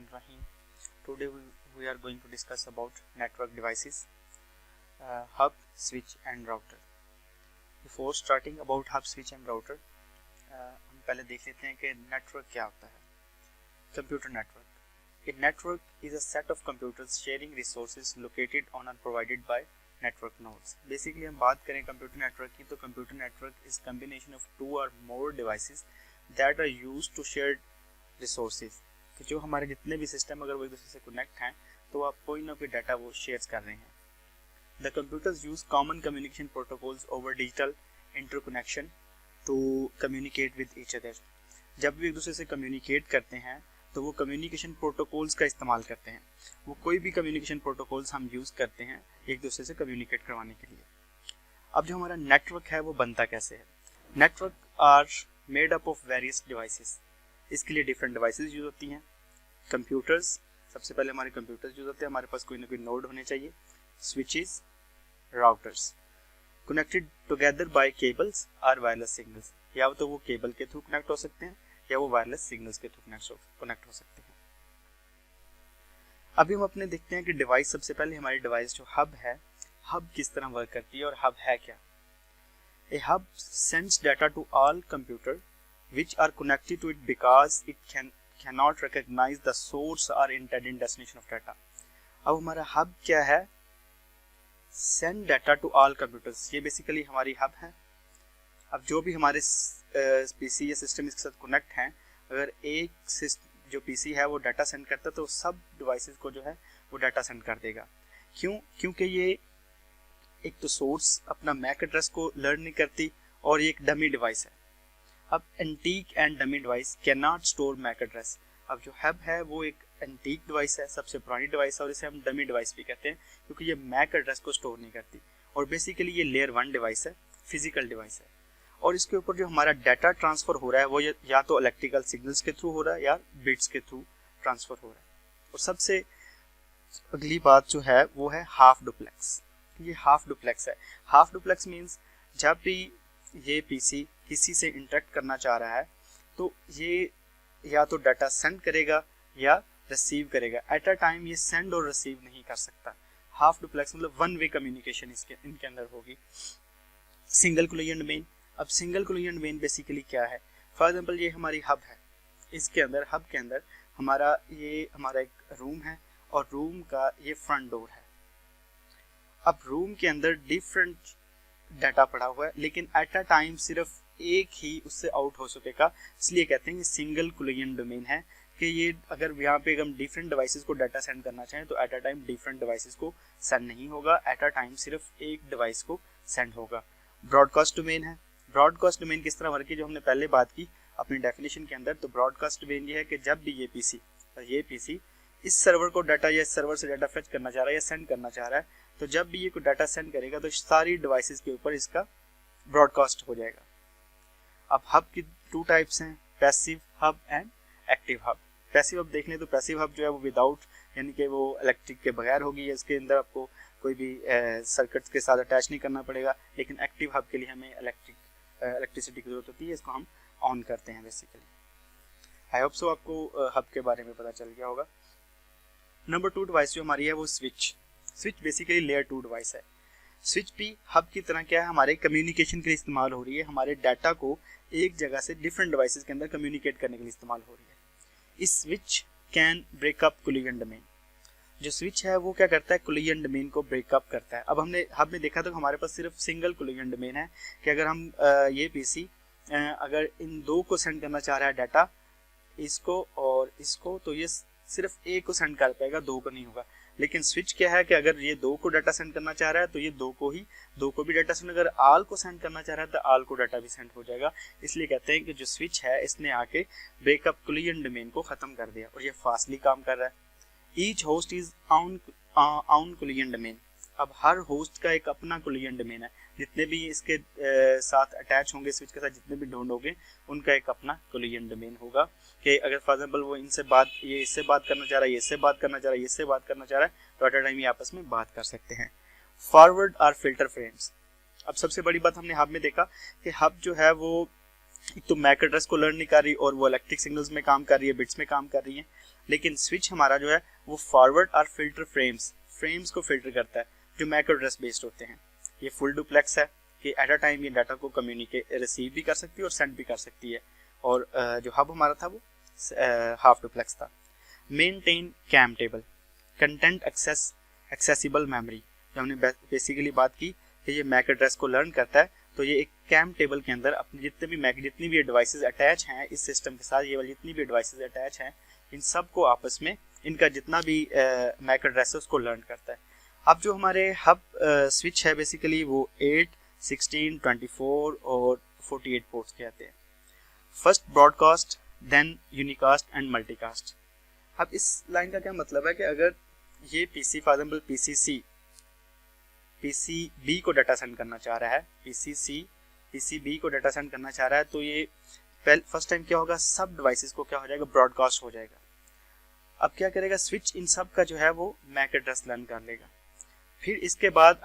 Bismillahirrahmanirrahim. Today we are going to discuss about network devices, hub, switch and router. Before starting about hub, switch and router, हम पहले देख लेते हैं कि network क्या होता है. Computer network. A network is a set of computers sharing resources located on and provided by network nodes. Basically हम बात करें computer network की, तो computer network is combination of two or more devices that are used to share resources. कि जो हमारे जितने भी सिस्टम अगर वो एक दूसरे से कनेक्ट हैं तो आप कोई ना कोई डाटा वो शेयर कर रहे हैं. The computers use common communication protocols over digital interconnection to communicate with each other. जब भी एक दूसरे से कम्युनिकेट करते हैं तो वो कम्युनिकेशन प्रोटोकॉल्स का इस्तेमाल करते हैं. वो कोई भी कम्युनिकेशन प्रोटोकॉल्स हम यूज़ करते हैं एक दूसरे से कम्युनिकेट करवाने के लिए. अब जो हमारा नेटवर्क है वो बनता कैसे है. Network are made up of various devices. इसके लिए डिफरेंट डिवाइसेस यूज़ होती हैं. कंप्यूटर्स, सबसे पहले हमारे कंप्यूटर्स यूज़ होते हैं. हमारे पास कोई ना कोई नोड होने चाहिए. Switches, routers connected together by cables और वायरलेस सिग्नल्स. या तो वो केबल के थ्रू कनेक्ट हो सकते हैं या वो वायरलेस सिग्नल्स के थ्रू कनेक्ट हो सकते हैं. अभी हम अपने देखते हैं कि डिवाइस, सबसे पहले हमारी डिवाइस जो हब है, हब किस तरह वर्क करती है और हब है क्या. A hub sends data to all computer which are connected to it because it cannot recognize the source or intended destination of data. अब हमारा हब क्या है? Send data to all computers. ये बेसिकली हमारी hub है. अब जो भी हमारे पीसी या सिस्टम इसके साथ कनेक्ट हैं, अगर एक जो पीसी है वो डाटा सेंड करता है तो सब डिवाइसेस को जो है वो डाटा सेंड कर देगा. क्यों? क्योंकि ये एक तो सोर्स अपना मैक एड्रेस को लर्न नहीं करती और ये एक डमी डिवाइस है. अब antique and dummy device can not store MAC address. अब जो हब है वो एक एंटीक डिवाइस है, सबसे पुरानी डिवाइस है और इसे हम डमी डिवाइस भी कहते हैं क्योंकि ये मैक एड्रेस को स्टोर नहीं करती. और बेसिकली ये लेयर 1 डिवाइस है, फिजिकल डिवाइस है. और इसके ऊपर जो हमारा डाटा ट्रांसफर हो रहा है वो या तो इलेक्ट्रिकल सिग्नल्स के थ्रू हो रहा है या बिट्स के थ्रू ट्रांसफर हो रहा है. और सबसे अगली बात जो है वो है हाफ डुप्लेक्स. ये हाफ डुप्लेक्स है. हाफ डुप्लेक्स मीन्स जब भी ये पीसी किसी से इंटरेक्ट करना चाह रहा है तो ये या तो डाटा सेंड करेगा या रिसीव करेगा. एट अ टाइम ये सेंड और रिसीव नहीं कर सकता. हाफ डुप्लेक्स मतलब वन वे कम्युनिकेशन इनके अंदर होगी. Single collision domain. अब सिंगल कोलिजन डोमेन बेसिकली क्या है? फॉर एग्जांपल ये हमारी हब है, इसके अंदर हब के अंदर हमारा एक रूम है और रूम का ये फ्रंट डोर है. अब रूम के अंदर डिफरेंट डाटा पड़ा हुआ है लेकिन एट अ टाइम सिर्फ एक ही उससे आउट हो सकेगा. इसलिए कहते हैं कि सिंगल कोलिजन डोमेन है कि ये अगर यहाँ पे हम डिफरेंट डिवाइसेस को डाटा सेंड करना चाहें तो at a time different devices को सेंड नहीं होगा. एट अ टाइम सिर्फ एक डिवाइस को सेंड होगा. ब्रॉडकास्ट डोमेन है. ब्रॉडकास्ट डोमेन किस तरह वर्क की जो हमने पहले बात की अपनी डेफिनेशन के अंदर. तो ब्रॉडकास्ट डोमेन ये है कि जब भी ये पीसी इस सर्वर को डाटा या इस सर्वर से डाटा फेच करना चाह रहा है या सेंड करना चाह रहा है तो जब भी ये कोई डाटा सेंड करेगा तो सारी डिवाइसेस के ऊपर इसका ब्रॉडकास्ट हो जाएगा. अब हब की 2 टाइप्स हैं, passive hub and active hub. Passive hub देख लें तो पैसिव हब जो है वो विदाउट यानी कि वो इलेक्ट्रिक के बगैर होगी. इसके अंदर आपको कोई भी सर्किट्स के साथ अटैच नहीं करना पड़ेगा. लेकिन एक्टिव हब के लिए हमें इलेक्ट्रिसिटी की जरूरत होती है. इसको हम ऑन करते हैं बेसिकली. आई होप सो आपको हब के बारे में पता चल गया होगा. नंबर 2 डिवाइस जो हमारी है वो switch. Switch basically layer 2 device है. स्विच भी हब की तरह क्या है, हमारे कम्युनिकेशन के लिए इस्तेमाल हो रही है. हमारे डाटा को एक जगह से डिफरेंट डिवाइसेस के अंदर कम्युनिकेट करने के लिए इस्तेमाल हो रही है. इस switch can break up collision domain. जो स्विच है वो क्या करता है, कोलिजन डोमेन को ब्रेकअप करता है. अब हमने हब में देखा तो हमारे पास सिर्फ सिंगल कोलिजन डोमेन है कि अगर हम ये पीसी अगर इन 2 को सेंड करना चाह रहा है डाटा, इसको और इसको, तो ये सिर्फ एक को सेंड कर पाएगा, 2 को नहीं होगा. लेकिन स्विच क्या है कि अगर ये 2 को डाटा सेंड करना चाह रहा है तो ये 2 को भी डाटा सेंड, अगर आल को सेंड करना चाह रहा है तो आल को डाटा भी सेंड हो जाएगा. इसलिए कहते हैं कि जो स्विच है इसने आके ब्रेकअप कोलिजन डोमेन को खत्म कर दिया और ये फास्टली काम कर रहा है. Each host is on collision domain. अब हर होस्ट का एक अपना कोलिजन डोमेन है. जितने भी इसके साथ अटैच होंगे, स्विच के साथ जितने भी ढूंढ होंगे, उनका एक अपना कोलिजन डोमेन होगा. कि अगर फॉर एग्जांपल वो ये इससे बात करना चाह रहा है, ये इससे बात करना चाह रहा है, ये इससे बात करना चाह रहा है, तो एट अ टाइम ये आपस में बात कर सकते हैं. फॉरवर्ड और फिल्टर फ्रेम्स. अब सबसे बड़ी बात हमने हब में देखा कि हब जो है वो एक तो मैक एड्रेस को लर्न नहीं कर रही और वो इलेक्ट्रिक सिग्नल्स में काम कर रही है, बिट्स में काम कर रही है. लेकिन स्विच हमारा जो है वो फॉरवर्ड और फिल्टर फ्रेम्स को फिल्टर करता है जो मैक एड्रेस बेस्ड होते हैं। ये फुल डुप्लेक्स है कि एट अ टाइम ये डाटा को कम्युनिकेट रिसीव भी कर सकती है और सेंड भी कर सकती है। और जो हब हमारा था वो हाफ डुप्लेक्स था। Maintain CAM table, content accessible memory, जो हमने बेसिकली बात की कि ये मैक एड्रेस को लर्न करता है, तो ये एक कैम टेबल के अंदर अपने जितनी भी डिवाइसेस अटैच हैं इस सिस्टम के साथ, ये वाली जितनी भी डिवाइसेस अटैच हैं इन सब को आपस में इनका जितना भी मैक एड्रेस है उसको लर्न करता है। अब जो हमारे हब स्विच है बेसिकली वो 8, 16, 24 और 48 पोर्ट्स के आते हैं। First broadcast, then unicast and multicast. अब इस लाइन का क्या मतलब है कि अगर ये पीसी फॉर एग्जांपल पीसीबी को डाटा सेंड करना चाह रहा है, पीसीबी को डाटा सेंड करना चाह रहा है, तो ये फर्स्ट टाइम क्या होगा, सब डिवाइसेस को क्या हो जाएगा, ब्रॉडकास्ट हो जाएगा। अब क्या करेगा स्विच, इन सब का जो है वो मैक एड्रेस लर्न कर लेगा। फिर इसके बाद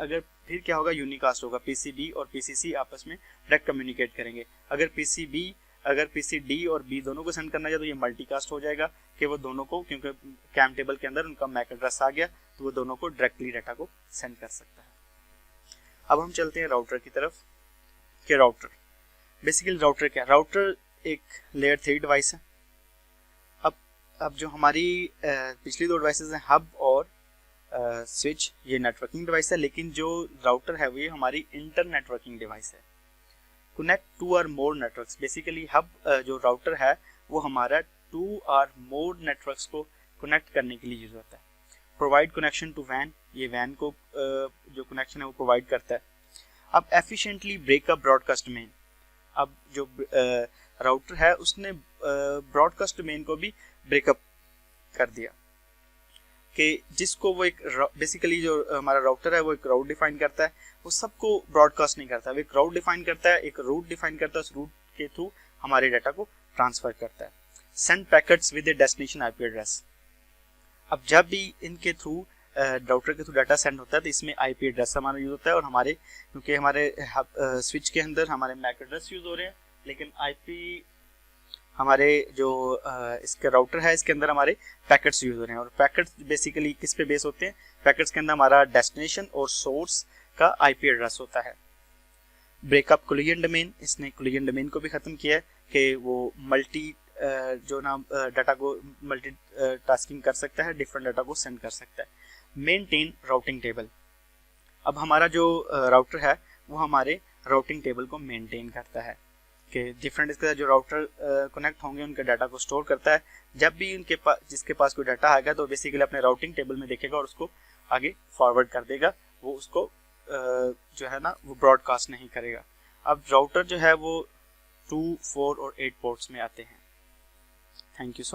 फिर क्या होगा, यूनिकास्ट होगा, पीसीबी और पीसीसी आपस में डायरेक्ट कम्युनिकेट करेंगे। अगर पीसीडी और बी दोनों को सेंड करना चाहिए तो ये मल्टीकास्ट हो जाएगा कि वो दोनों को, क्योंकि कैम टेबल के अंदर उनका मैक एड्रेस आ गया तो वो दोनों को डायरेक्टली डाटा को सेंड कर सकता है। अब हम चलते हैं राउटर की तरफ कि राउटर बेसिकली राउटर क्या है। राउटर एक लेयर 3 डिवाइस है। अब जो हमारी पिछली दो डिवाइसेस हैं हब और स्विच, ये नेटवर्किंग डिवाइस है, लेकिन जो राउटर है वो ये हमारी इंटर नेटवर्किंग डिवाइस है। कनेक्ट 2 और मोर नेटवर्क्स, बेसिकली हब जो राउटर है वो हमारा 2 और मोर नेटवर्क्स को कनेक्ट करने के लिए यूज होता है। प्रोवाइड कनेक्शन टू वैन, ये वैन को जो कनेक्शन है वो प्रोवाइड करता है। अब एफिशिएंटली ब्रेकअप ब्रॉडकास्ट डोमेन, अब जो राउटर है उसने ब्रॉडकास्ट डोमेन को भी ब्रेकअप कर दिया कि जिसको वो एक बेसिकली जो हमारा राउटर है वो एक राउट डिफाइन करता है, वो सबको ब्रॉडकास्ट नहीं करता, वो एक राउट डिफाइन करता है, एक रूट डिफाइन करता है, उस रूट के थ्रू हमारे डाटा को ट्रांसफर करता है। Send packets with A destination IP address, अब जब भी इनके थ्रू राउटर के थ्रू डाटा सेंड होता है तो इसमें आईपी एड्रेस हमारा यूज होता है, और हमारे क्योंकि हमारे स्विच के अंदर हमारे मैक एड्रेस यूज हो रहे हैं, लेकिन आईपी हमारे जो इसका राउटर है इसके अंदर हमारे पैकेट्स यूज हो रहे हैं। और पैकेट्स बेसिकली किस पे बेस होते हैं, पैकेट्स के अंदर हमारा डेस्टिनेशन और सोर्स का आईपी एड्रेस होता है। ब्रेकअप कोलिजन डोमेन, इसने कोलिजन डोमेन को भी खत्म किया है कि वो मल्टी जो ना डाटा को मल्टी टास्किंग कर सकता है, डिफरेंट डाटा को सेंड कर सकता है। मेंटेन राउटिंग टेबल, अब हमारा जो राउटर है वो हमारे राउटिंग टेबल को मेंटेन करता है कि डिफरेंट इसके साथ जो राउटर कनेक्ट होंगे उनके डाटा को स्टोर करता है। जब भी उनके पास जिसके पास कोई डाटा आएगा तो बेसिकली अपने राउटिंग टेबल में देखेगा और उसको आगे फॉरवर्ड कर देगा, वो उसको जो है ना वो ब्रॉडकास्ट नहीं करेगा। अब राउटर जो है वो 2, 4 और 8 पोर्ट्स में आते हैं। Thank you so much.